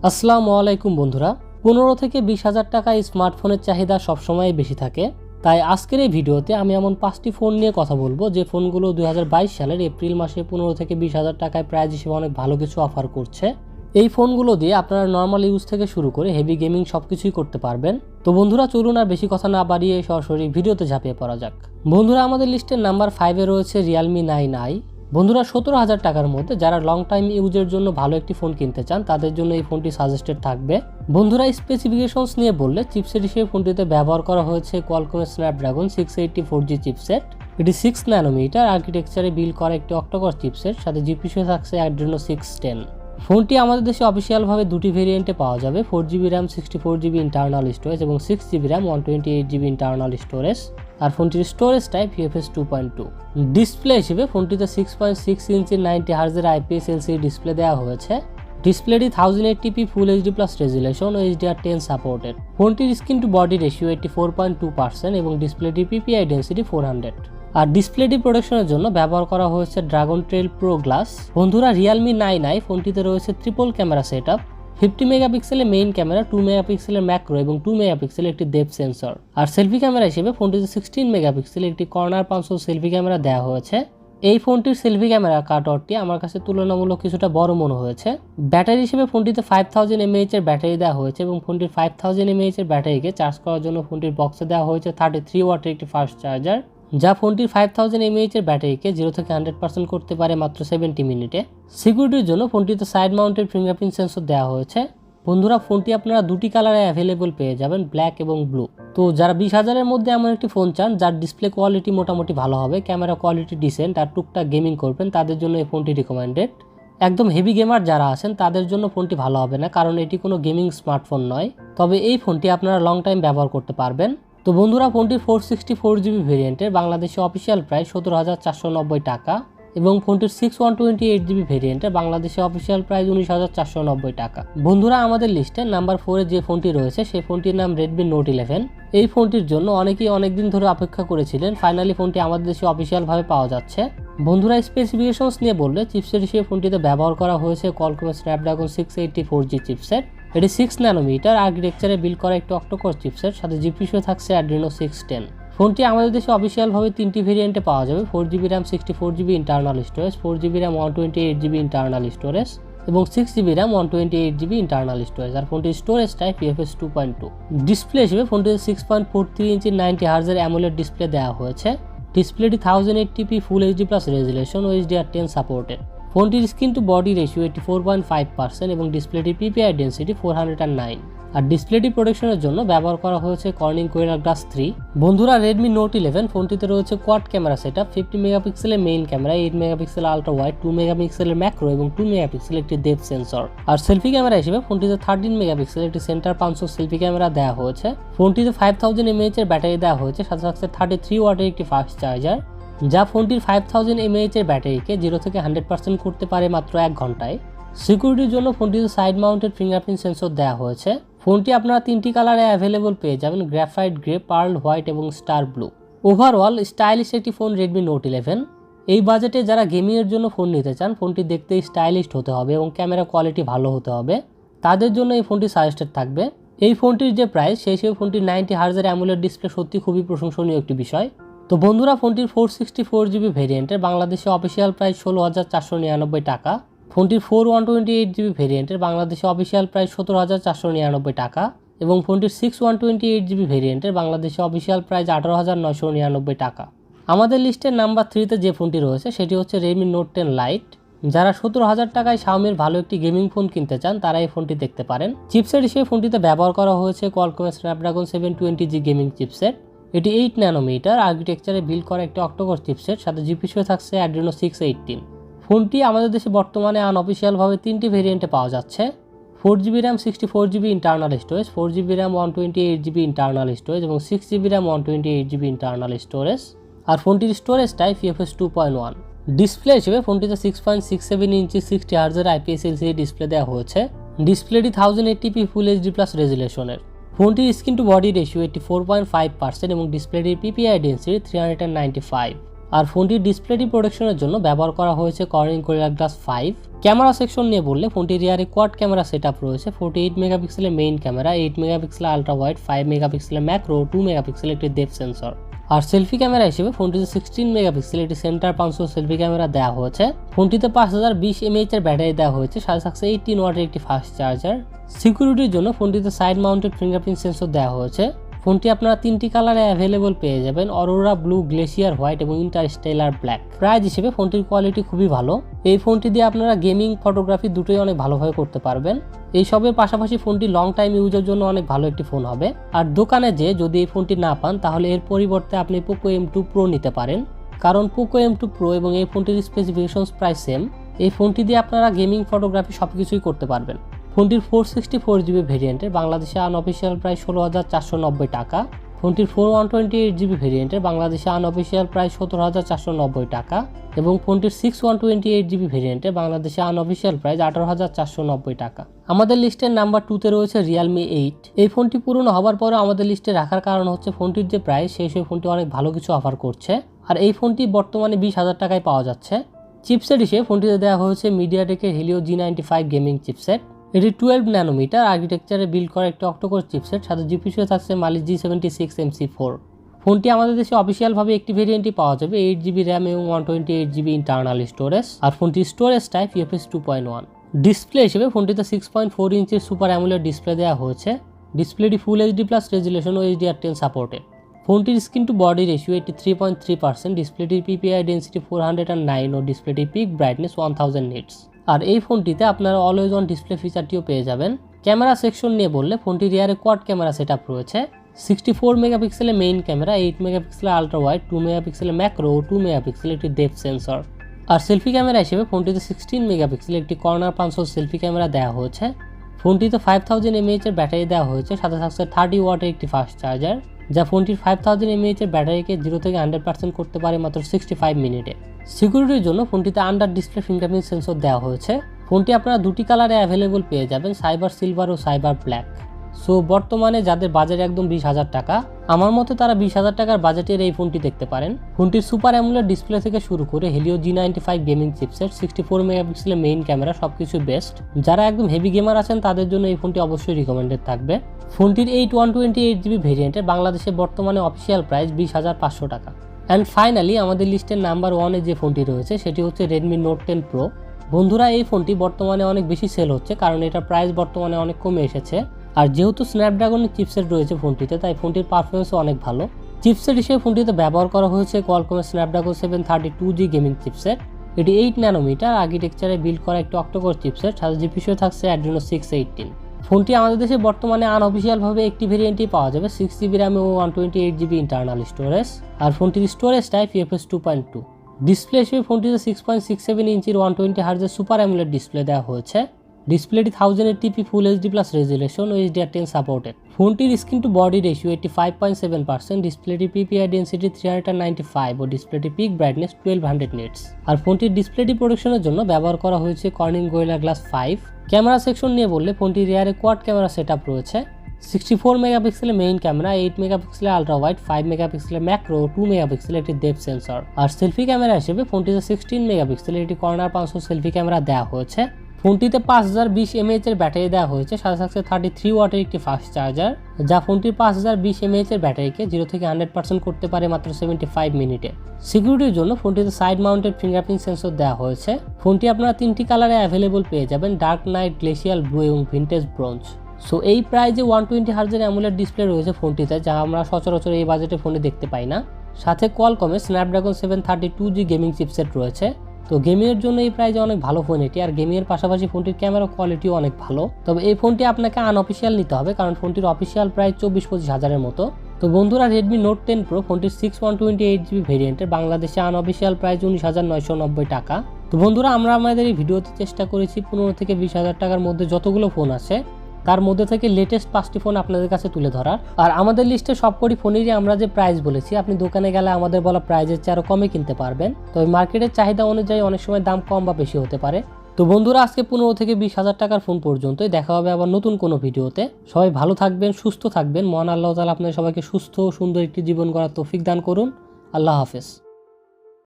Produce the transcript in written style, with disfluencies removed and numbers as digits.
আসসালামু আলাইকুম বন্ধুরা। 15 থেকে 20,000 টাকায় স্মার্টফোনের চাহিদা সবসময় বেশি থাকে। তাই আজকের এই ভিডিওতে আমি এমন 5টি ফোন নিয়ে কথা বলবো যে ফোনগুলো 2022 সালের এপ্রিল মাসে 15 থেকে 20,000 টাকায় প্রাইস হিসেবে অনেক ভালো কিছু অফার করছে। এই ফোনগুলো দিয়ে আপনারা নর্মাল ইউজ থেকে শুরু করে হেভি গেমিং সবকিছুই করতে পারবেন। তো বন্ধুরা চলুন আর বেশি কথা না বাড়িয়ে সরাসরি ভিডিওতে ঝাঁপিয়ে পড়া যাক। বন্ধুরা আমাদের লিস্টের নাম্বার 5-এ রয়েছে Realme 9i। বন্ধুরা 17,000 টাকার মধ্যে যারা লং টাইম ইউজের জন্য ভালো একটি ফোন কিনতে চান তাদের জন্য এই ফোনটি সাজেস্টেড থাকবে। বন্ধুরা স্পেসিফিকেশনস নিয়ে বললে চিপসেট হিসেবে ফোনটিতে ব্যবহার করা হয়েছে কোয়ালকমের স্ন্যাপড্রাগন 680 4G চিপসেট। এটি 6 ন্যানোমিটার আর্কিটেকচারে বিল্ড করা একটি অক্টোকর চিপসেট, সাথে জিপিইউ থাকছে Adreno 610। ফোনটি আমাদের দেশে অফিসিয়ালভাবে দুটি ভেরিয়েন্টে পাওয়া যাবে, 4GB RAM 64GB internal storage এবং 6GB RAM 128GB internal storage. আর ফোনটির স্টোরেজ টাইপ UFS 2.2। ডিসপ্লে হিসেবে ফোনটিতে 6.6 ইঞ্চির 90Hz IPS LCD ডিসপ্লে দেওয়া হয়েছে। ডিসপ্লেটি 1080p full HD plus resolution ও HDR10 সাপোর্টেড। ফোনটির স্ক্রিন টু বডি রেশিও 84.2% এবং ডিসপ্লেটির PPI ডেন্সিটি 400। আর ডিসপ্লেটি প্রোটেকশনের জন্য ব্যবহার করা হয়েছে ড্রাগন ট্রেল প্রো গ্লাস। বন্ধুরা Realme 9i ফোনটিতে রয়েছে ট্রিপল ক্যামেরা সেটআপ, 50 মেগাপিক্সেলের মেইন ক্যামেরা, 2 মেগাপিক্সেলের ম্যাক্রো এবং 2 মেগাপিক্সেলের একটি ডেপথ সেন্সর। আর সেলফি ক্যামেরা হিসেবে ফোনটিতে 16 মেগাপিক্সেলের একটি কর্নার পাঞ্চল সেলফি ক্যামেরা দেওয়া হয়েছে। এই ফোনটির সেলফি ক্যামেরা কাটআউটটি আমার কাছে তুলনামূলক কিছুটা বড় মনে হয়েছে। ব্যাটারি হিসেবে ফোনটিতে 5000 mAh এর ব্যাটারি দেওয়া হয়েছে এবং ফোনটির 5000 mAh এর ব্যাটারিকে চার্জ করার জন্য ফোনটির বক্সে দেওয়া হয়েছে 33 ওয়াটের একটি ফাস্ট চার্জার, যা ফোনটির 5000 mAh এর ব্যাটারিকে 0 থেকে 100% করতে পারে মাত্র 70 মিনিটে। সিকিউরিটির জন্য ফোনটিতে সাইড মাউন্টেড ফিঙ্গারপ্রিন্ট সেন্সর দেওয়া হয়েছে। বন্ধুরা ফোনটি আপনারা দুটি কালারে অ্যাভেলেবল পেয়ে যাবেন, ব্ল্যাক এবং ব্লু। তো যারা 20,000-এর মধ্যে এমন একটি ফোন চান যার ডিসপ্লে কোয়ালিটি মোটামুটি ভালো হবে, ক্যামেরা কোয়ালিটি ডিসেন্ট আর টুকটাক গেমিং করবেন, তাদের জন্য এই ফোনটি রিকমেন্ডেড। একদম হেভি গেমার যারা আছেন তাদের জন্য ফোনটি ভালো হবে না, কারণ এটি কোনো গেমিং স্মার্টফোন নয়। তবে এই ফোনটি আপনারা লং টাইম ব্যবহার করতে পারবেন। তো বন্ধুরা ফোনটির 464GB ভেরিয়েন্টের বাংলাদেশে অফিসিয়াল প্রাইস 17,490 টাকা এবং ফোনটির 6128GB ভেরিয়েন্টের বাংলাদেশে অফিসিয়াল প্রাইস 19,490 টাকা। বন্ধুরা আমাদের লিস্টে নাম্বার 4-এ যে ফোনটি রয়েছে সেই ফোনটির নাম Redmi Note 11। এই ফোনটির জন্য অনেকেই অনেকদিন ধরে অপেক্ষা করেছিলেন, ফাইনালি ফোনটি আমাদের দেশে অফিসিয়ালভাবে পাওয়া যাচ্ছে। বন্ধুরা স্পেসিফিকেশনস নিয়ে বললে চিপসেট হিসেবে ফোনটিতে ব্যবহার করা হয়েছে কোয়ালকমের স্ন্যাপড্রাগন 680 4G চিপসেট। এটি 6 ন্যানোমিটার আর্কিটেকচারে বিল্ড করা একটি অক্টোকর চিপসেট, সাথে জিপিইউ থাকছে Adreno 610। ফোনটি আমাদের দেশে অফিসিয়ালভাবে তিনটি ভেরিয়েন্টে পাওয়া যাবে, 4GB RAM 64GB internal storage, 4GB RAM 128GB internal storage এবং 6GB RAM 128GB internal storage. আর ফোনটির স্টোরেজ টাইপ UFS 2.2। ডিসপ্লে হিসেবে ফোনটিতে 6.43 ইঞ্চির 90Hz AMOLED ডিসপ্লে দেওয়া হয়েছে। ডিসপ্লেটি 1080p full HD plus resolution ও HDR10 সাপোর্টেড। ফোনটির স্ক্রিন টু বডি রেশিও 84.5% এবং ডিসপ্লেটির PPI ডেন্সিটি 409। আর ডিসপ্লেটি প্রোটেকশনের জন্য ব্যবহার করা হয়েছে কর্নিং গোরিলা গ্লাস 3। বন্ধুরা Redmi Note 11 ফোনটিতে রয়েছে কোয়াড ক্যামেরা সেটআপ, 50 মেগাপিক্সেলের main camera, 8 megapixel ultra wide, 2 মেগাপিক্সেলের ম্যাক্রো এবং 2 মেগাপিক্সেলের একটি ডেপথ সেন্সর। আর সেলফি ক্যামেরা হিসেবে ফোনটিতে 13 মেগাপিক্সেলের একটি সেন্টার পাঞ্চল সেলফি ক্যামেরা দেওয়া হয়েছে। ফোনটিতে 5000 mAh এর ব্যাটারি দেওয়া হয়েছে, সাথে সাথে 33 ওয়াটের একটি ফাস্ট চার্জার, যা ফোনটির 5000 mAh এর ব্যাটারিকে 0 থেকে 100% করতে পারে মাত্র 1 ঘন্টায়। সিকিউরিটির জন্য ফোনটিতে সাইড মাউন্টেড ফিঙ্গারপ্রিন্ট সেন্সর দেওয়া হয়েছে। ফোনটি আপনারা তিনটি কালারে অ্যাভেলেবল পেয়ে যাবেন, গ্রাফাইট গ্রে, পার্ল হোয়াইট এবং স্টার ব্লু। ওভারঅল স্টাইলিশ একটি ফোন Redmi Note 11। এই বাজেটে যারা গেমিংয়ের জন্য ফোন নিতে চান, ফোনটি দেখতে স্টাইলিশ হতে হবে এবং ক্যামেরা কোয়ালিটি ভালো হতে হবে, তাদের জন্য এই ফোনটি সাজেস্টেড থাকবে। এই ফোনটির যে প্রাইস সেই হিসেবে ফোনটির 90Hz AMOLED ডিসপ্লে সত্যি খুবই প্রশংসনীয় একটি বিষয়। তো বন্ধুরা ফোনটির 464GB ভেরিয়েন্টের বাংলাদেশে অফিসিয়াল প্রাইস 16,499 টাকা। ফোনটির 4128GB ভেরিয়েন্টের বাংলাদেশে অফিসিয়াল প্রাইস 17,499 টাকা এবং ফোনটির 6128GB ভেরিয়েন্টের বাংলাদেশে অফিসিয়াল প্রাইস 18,999 টাকা। আমাদের লিস্টের নাম্বার 3-তে যে ফোনটি রয়েছে সেটি হচ্ছে Redmi Note 10 Lite। যারা 17,000 টাকায় Xiaomiর ভালো একটি গেমিং ফোন কিনতে চান তারা এই ফোনটি দেখতে পারেন। চিপসেট হিসেবে ফোনটিতে ব্যবহার করা হয়েছে কোয়ালকমের স্ন্যাপড্রাগন 720G গেমিং চিপসেট। এটি 8 ন্যানোমিটার আর্কিটেকচারে বিল্ড করা একটি অক্টোকর চিপসেট, সাথে জিপিইউ থাকছে Adreno 618। ফোনটি আমাদের দেশে বর্তমানে আনঅফিসিয়ালভাবে তিনটি ভেরিয়েন্টে পাওয়া যাচ্ছে, 4GB RAM 64GB internal storage, 4GB RAM 128GB internal storage এবং 6GB RAM 128GB internal storage. আর ফোনটির স্টোরেজ টাইপ UFS 2.1। ডিসপ্লে হিসেবে ফোনটিতে 6.67 ইঞ্চি 60Hz IPS LCD ডিসপ্লে দেওয়া হয়েছে। ডিসপ্লেটি 1080p ফুল HD প্লাস রেজুলেশনের। ফোনটির স্ক্রিন টু বডি রেশিও 84.5% এবং ডিসপ্লেটির PPI density 395। আর ফোনটির ডিসপ্লেটি প্রোটেকশনের জন্য ব্যবহার করা হয়েছে Corning Gorilla Glass 5। Camera section নিয়ে বললে ফোনটির রিয়ারে কোয়াড ক্যামেরা সেটআপ রয়েছে। 48 মেগাপিক্সেলের মেইন ক্যামেরা, 8 মেগাপিক্সেলের আলট্রা ওয়াইড, 5 মেগাপিক্সেলের ম্যাক্রো, 2 মেগাপিক্সেলের একটি ডেপথ সেন্সর। আর সেলফি ক্যামেরা হিসেবে ফোনটিতে 16 মেগাপিক্সেলের একটি সেন্টার পাঞ্চো সেলফি ক্যামেরা দেওয়া হয়েছে। ফোনটিতে 5020 mAh এর ব্যাটারি দেওয়া হয়েছে, সাথে থাকছে 18 ওয়াটের একটি ফাস্ট চার্জার। সিকিউরিটির জন্য ফোনটিতে সাইড মাউন্টেড ফিঙ্গারপ্রিন্ট সেন্সর দেওয়া হয়েছে। ফোনটি আপনারা 3টি কালারে অ্যাভেলেবল পেয়ে যাবেন, অরোরা ব্লু, গ্লেসিয়ার হোয়াইট এবং ইন্টারস্টেলার ব্ল্যাক। প্রাইস হিসেবে ফোনটির কোয়ালিটি খুবই ভালো। এই ফোনটি দিয়ে আপনারা গেমিং, ফটোগ্রাফি দুটোই অনেক ভালোভাবে করতে পারবেন। এই সবের পাশাপাশি ফোনটি লং টাইম ইউজের জন্য অনেক ভালো একটি ফোন হবে। আর দোকানে যে যদি এই ফোনটি না পান তাহলে এর পরিবর্তে আপনি পোকো M2 Pro নিতে পারেন, কারণ পোকো M2 Pro এবং এই ফোনটির স্পেসিফিকেশনস প্রায় সেম। এই ফোনটি দিয়ে আপনারা গেমিং, ফটোগ্রাফি সবকিছুই করতে পারবেন। ফোনটির 464GB ভেরিয়েন্টের বাংলাদেশে আনঅফিসিয়াল প্রায় 16,490 টাকা। ফোনটির 4128GB ভেরিয়েন্টের বাংলাদেশে আনঅফিসিয়াল প্রায় 17,490 টাকা এবং ফোনটির 6128GB ভেরিয়েন্টের বাংলাদেশে আনঅফিসিয়াল প্রাইস 18,490 টাকা। আমাদের লিস্টের নাম্বার 2তে রয়েছে Realme 8। এই ফোনটি পুরনো হবার পরে আমাদের লিস্টে রাখার কারণ হচ্ছে ফোনটির যে প্রাইস সেই ফোনটি অনেক ভালো কিছু অফার করছে, আর এই ফোনটি বর্তমানে 20,000 টাকায় পাওয়া যাচ্ছে। চিপসেট হিসেবে ফোনটিতে দেওয়া হয়েছে মিডিয়াটেকের Helio G95 গেমিং চিপসেট। এটি 12 ন্যানোমিটার আর্কিটেকচারে বিল্ড করা একটি অক্টোকোর চিপসেট, সাথে জিপিইউ থাকছে Mali G76 MC4। ফোনটি আমাদের দেশে অফিসিয়ালভাবে একটি ভেরিয়েন্টই পাওয়া যাবে, 8GB র্যাম এবং 128GB ইন্টারনাল স্টোরেজ। আর ফোনটির স্টোরেজ টাইপ UFS 2.1। ডিসপ্লে হিসেবে ফোনটিতে 6.4 ইঞ্চির সুপার অ্যামোলেড ডিসপ্লে দেওয়া হয়েছে। ডিসপ্লেটি ফুল HD+ রেজুলেশন ও HDR10 সাপোর্টেড। ফোনটির স্ক্রিন টু বডি রেশিও 83.3%, ডিসপ্লেটির PPI ডেন্সিটি 409 ও ডিসপ্লেটির পিক ব্রাইটনেস 1000 নিটস। আর এই ফোনটিতে আপনারা অলওয়েজ অন ডিসপ্লে ফিচারটিও পেয়ে যাবেন। ক্যামেরা সেকশন নিয়ে বললে ফোনটির রিয়ারে কোয়াড ক্যামেরা সেটআপ রয়েছে। 64 মেগাপিক্সেলের মেইন ক্যামেরা, 8 মেগাপিক্সেলের আলট্রা ওয়াইড, 2 মেগাপিক্সেলের ম্যাক্রো ও 2 মেগাপিক্সেলের একটি ডেপথ সেন্সর। আর সেলফি ক্যামেরা হিসেবে ফোনটিতে 16 মেগাপিক্সেলের একটি কর্নার পাঞ্চো সেলফি ক্যামেরা দেওয়া হয়েছে। ফোনটিতে 5000 mAh এর ব্যাটারি দেওয়া হয়েছে, সাথে থাকছে 30 ওয়াটের একটি ফাস্ট চার্জার, যা ফোনটির 5000 mAh এর ব্যাটারিকে 0 থেকে 100% করতে পারে মাত্র 65 মিনিটে। সিকিউরিটির জন্য ফোনটিতে আন্ডার ডিসপ্লে ফিঙ্গারপ্রিন্ট সেন্সর দেওয়া হয়েছে। ফোনটি আপনারা 2টি কালারে অ্যাভেলেবল পেয়ে যাবেন, সাইবার সিলভার ও সাইবার ব্ল্যাক। সো বর্তমানে যাদের বাজেট একদম 20,000 টাকা, আমার মতে তারা 20,000 টাকার বাজেটের এই ফোনটি দেখতে পারেন। ফোনটির সুপার অ্যামোলেড ডিসপ্লে থেকে শুরু করে Helio G95 গেমিং চিপসেট, 64 মেগাপিক্সেলের মেইন ক্যামেরা সবকিছু বেস্ট। যারা একদম হেভি গেমার আছেন তাদের জন্য এই ফোনটি অবশ্যই রিকমেন্ডেড থাকবে। ফোনটির 128GB ভেরিয়েন্টের বাংলাদেশে বর্তমানে অফিসিয়াল প্রাইস 20,500 টাকা। অ্যান্ড ফাইনালি আমাদের লিস্টের নাম্বার 1-এ যে ফোনটি রয়েছে সেটি হচ্ছে Redmi Note 10 Pro। বন্ধুরা, এই ফোনটি বর্তমানে অনেক বেশি সেল হচ্ছে কারণ এটার প্রাইস বর্তমানে অনেক কমে এসেছে। আর যেহেতু স্ন্যাপড্রাগনের চিপসেট রয়েছে ফোনটিতে, তাই ফোনটির পারফরমেন্সও অনেক ভালো। চিপসেট হিসেবে ফোনটিতে ব্যবহার করা হয়েছে কোয়ালকমের স্ন্যাপড্রাগন 732G গেমিং চিপসেট। এটি 8 ন্যানোমিটার আর্কিটেকচারে বিল্ড করা একটি অক্টোকোর চিপসেট, সাথে জিপিইউ থাকছে Adreno 618। ফোনটি আমাদের দেশে বর্তমানে আনঅফিসিয়ালভাবে একটি ভেরিয়েন্টই পাওয়া যাবে, 6GB র্যাম এবং 128GB ইন্টারনাল স্টোরেজ। আর ফোনটির স্টোরেজ টাইপ UFS 2.2। ডিসপ্লে হিসেবে ফোনটিতে 6.67 ইঞ্চির 120Hz সুপার অ্যামোলেড ডিসপ্লে দেওয়া হয়েছে। ডিসপ্লেটি 1080p ফুল HD+ রেজুলেশন ও HDR10 সাপোর্টেড। ফোনটির স্ক্রিন টু বডি রেশিও 85.7%, ডিসপ্লেটির PPI ডেন্সিটি 395 ও ডিসপ্লেটির পিক ব্রাইটনেস 1200 নিটস। আর ফোনটির ডিসপ্লেটি প্রোটেকশনের জন্য ব্যবহার করা হয়েছে Corning Gorilla Glass 5। Camera section নিয়ে বললে ফোনটির রিয়ারে কোয়াড ক্যামেরা সেটআপ রয়েছে। 64 মেগাপিক্সেলের মেইন ক্যামেরা, 8 মেগাপিক্সেলের আলট্রা ওয়াইড, 5 মেগাপিক্সেলের ম্যাক্রো, 2 মেগাপিক্সেলের একটি ডেপথ সেন্সর। আর সেলফি ক্যামেরা হিসেবে ফোনটিতে 16 মেগাপিক্সেলের একটি কর্নার পাঞ্চো সেলফি ক্যামেরা দেওয়া হয়েছে। ফোনটিতে 5020 mAh এর ব্যাটারি দেওয়া হয়েছে, সাথে থাকছে 33 ওয়াটের একটি ফাস্ট চার্জার, যা ফোনটির 5020 mAh এর ব্যাটারিকে 0 থেকে 100% করতে পারে মাত্র 75 মিনিটে। সিকিউরিটির জন্য ফোনটিতে সাইড মাউন্টেড ফিঙ্গারপ্রিন্ট সেন্সর দেওয়া হয়েছে। ফোনটি আপনারা 3টি কালারে অ্যাভেলেবল পেয়ে যাবেন, ডার্ক নাইট, গ্লেসিয়াল ব্লু এবং ভিন্টেজ ব্রোঞ্জ। সো এই প্রাইজে 120Hz অ্যামোলেড ডিসপ্লে রয়েছে ফোনটিতে, যা আমরা সচরাচর এই বাজেটে ফোনে দেখতে পাই না। সাথে কোয়ালকমের স্ন্যাপড্রাগন 732G গেমিং চিপসেট রয়েছে। তো গেমিংয়ের জন্য এই প্রাইজে অনেক ভালো ফোন এটি। আর গেমিংয়ের পাশাপাশি ফোনটির ক্যামেরা কোয়ালিটিও অনেক ভালো। তবে এই ফোনটি আপনাকে আনঅফিসিয়াল নিতে হবে, কারণ ফোনটির অফিসিয়াল প্রাইস 24-25 হাজারের মতো। তো বন্ধুরা, Redmi Note 10 Pro ফোনটির 6128GB ভেরিয়েন্টের বাংলাদেশে আনঅফিসিয়াল প্রাইস 19,990 টাকা। তো বন্ধুরা, আমরা আমাদের এই ভিডিওতে চেষ্টা করেছি 15 থেকে 20,000 টাকার মধ্যে যতগুলো ফোন আছে তার মধ্যে থেকে লেটেস্ট 5টি ফোন আপনাদের কাছে তুলে ধরার। আর আমাদের লিস্টে সবকটি ফোনেরই আমরা যে প্রাইস বলেছি, আপনি দোকানে গেলে আমাদের বলা প্রাইজের চেয়ে আরও কমে কিনতে পারবেন। তবে মার্কেটের চাহিদা অনুযায়ী অনেক সময় দাম কম বা বেশি হতে পারে। তো বন্ধুরা, আজকে 15 থেকে 20,000 টাকার ফোন পর্যন্তই। দেখা হবে আবার নতুন কোনো ভিডিওতে। সবাই ভালো থাকবেন, সুস্থ থাকবেন। মহান আল্লাহ তাআলা আপনাদের সবাইকে সুস্থ ও সুন্দর একটি জীবন গড়ার তৌফিক দান করুন। আল্লাহ হাফেজ।